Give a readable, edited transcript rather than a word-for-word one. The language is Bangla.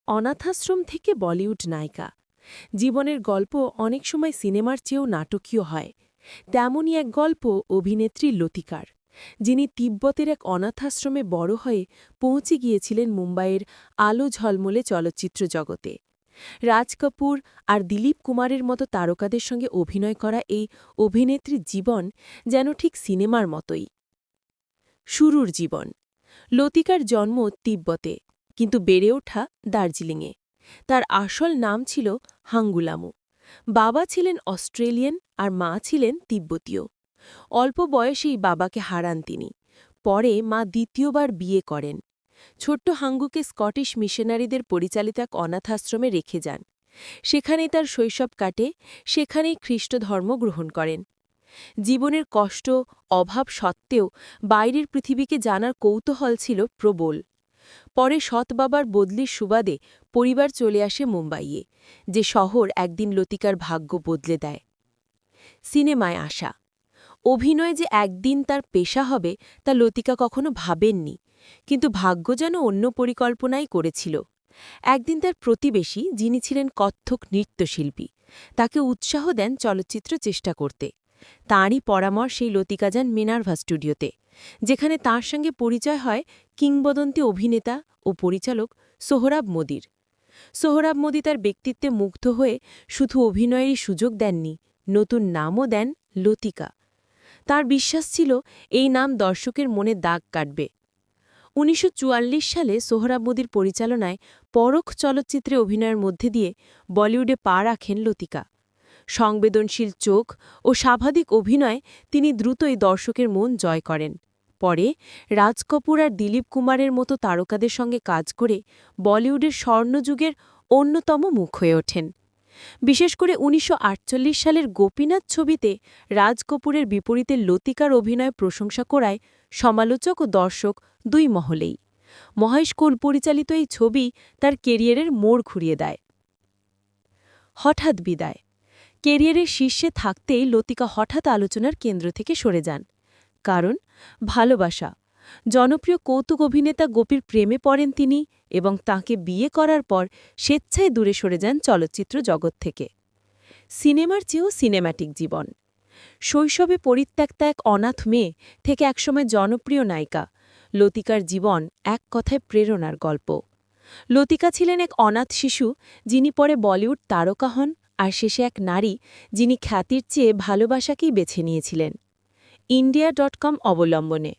অনাথাশ্রম থেকে বলিউড নায়িকা জীবনের গল্প অনেক সময় সিনেমার চেয়েও নাটকীয় হয়। তেমনই এক গল্প অভিনেত্রী লতিকার, যিনি তিব্বতের এক অনাথাশ্রমে বড় হয়ে পৌঁছে গিয়েছিলেন মুম্বাইয়ের আলো ঝলমলে চলচ্চিত্র জগতে। রাজ কাপুর আর দিলীপ কুমারের মতো তারকাদের সঙ্গে অভিনয় করা এই অভিনেত্রীর জীবন যেন ঠিক সিনেমার মতোই। শুরুর জীবন। লতিকার জন্ম তিব্বতে, কিন্তু বেড়ে ওঠা দার্জিলিংয়ে। তার আসল নাম ছিল হাঙ্গুলামু। বাবা ছিলেন অস্ট্রেলিয়ান আর মা ছিলেন তিব্বতীয়। অল্প বয়সেই বাবাকে হারান তিনি। পরে মা দ্বিতীয়বার বিয়ে করেন। ছোট্ট হাঙ্গুকে স্কটিশ মিশনারিদের পরিচালিত এক অনাথাশ্রমে রেখে যান। সেখানেই তার শৈশব কাটে, সেখানেই খ্রিস্টধর্ম গ্রহণ করেন। জীবনের কষ্ট, অভাব সত্ত্বেও বাইরের পৃথিবীকে জানার কৌতূহল ছিল প্রবল। পরে সৎ বাবার বদলির সুবাদে পরিবার চলে আসে মুম্বাইয়ে, যে শহর একদিন লতিকার ভাগ্য বদলে দেয়। সিনেমায় আসা। অভিনয় যে একদিন তার পেশা হবে তা লতিকা কখনো ভাবেননি, কিন্তু ভাগ্য যেন অন্য পরিকল্পনাই করেছিল। একদিন তার প্রতিবেশী, যিনি ছিলেন কত্থক নৃত্যশিল্পী, তাকে উৎসাহ দেন চলচ্চিত্র চেষ্টা করতে। তাঁরই পরামর্শেই লতিকা যান মিনার্ভা স্টুডিওতে, যেখানে তাঁর সঙ্গে পরিচয় হয় কিংবদন্তি অভিনেতা ও পরিচালক সোহরাব মোদির। সোহরাব মোদি তার ব্যক্তিত্বে মুগ্ধ হয়ে শুধু অভিনয়েরই সুযোগ দেননি, নতুন নামও দেন লতিকা। তার বিশ্বাস ছিল এই নাম দর্শকের মনে দাগ কাটবে। ১৯৪৪ সালে সোহরাব মোদির পরিচালনায় পরখ চলচ্চিত্রে অভিনয়ের মধ্যে দিয়ে বলিউডে পা রাখেন লতিকা। সংবেদনশীল চোখ ও স্বাভাবিক অভিনয়ে তিনি দ্রুতই দর্শকের মন জয় করেন। পরে রাজ কাপুর আর দিলীপ কুমারের মতো তারকাদের সঙ্গে কাজ করে বলিউডের স্বর্ণযুগের অন্যতম মুখ হয়ে ওঠেন। বিশেষ করে ১৯৪৮ সালের গোপীনাথ ছবিতে রাজ কাপুরের বিপরীতে লতিকার অভিনয় প্রশংসা করায় সমালোচক ও দর্শক দুই মহলেই। মহেশ কৌল পরিচালিত এই ছবি তার কেরিয়ারের মোড় ঘুরিয়ে দেয়। হঠাৎ বিদায়। কেরিয়ারের শীর্ষে থাকতেই লতিকা হঠাৎ আলোচনার কেন্দ্র থেকে সরে যান। কারণ ভালোবাসা। জনপ্রিয় কৌতুক অভিনেতা গোপীর প্রেমে পড়েন তিনি এবং তাঁকে বিয়ে করার পর স্বেচ্ছায় দূরে সরে যান চলচ্চিত্র জগৎ থেকে। সিনেমার চেয়েও সিনেম্যাটিক জীবন। শৈশবে পরিত্যক্তা এক অনাথ মেয়ে থেকে একসময় জনপ্রিয় নায়িকা, লতিকার জীবন এক কথায় প্রেরণার গল্প। লতিকা ছিলেন এক অনাথ শিশু, যিনি পরে বলিউড তারকা হন, আর শেষে এক নারী, যিনি খ্যাতির চেয়ে ভালোবাসাকেই বেছে নিয়েছিলেন। India.com অবলম্বনে।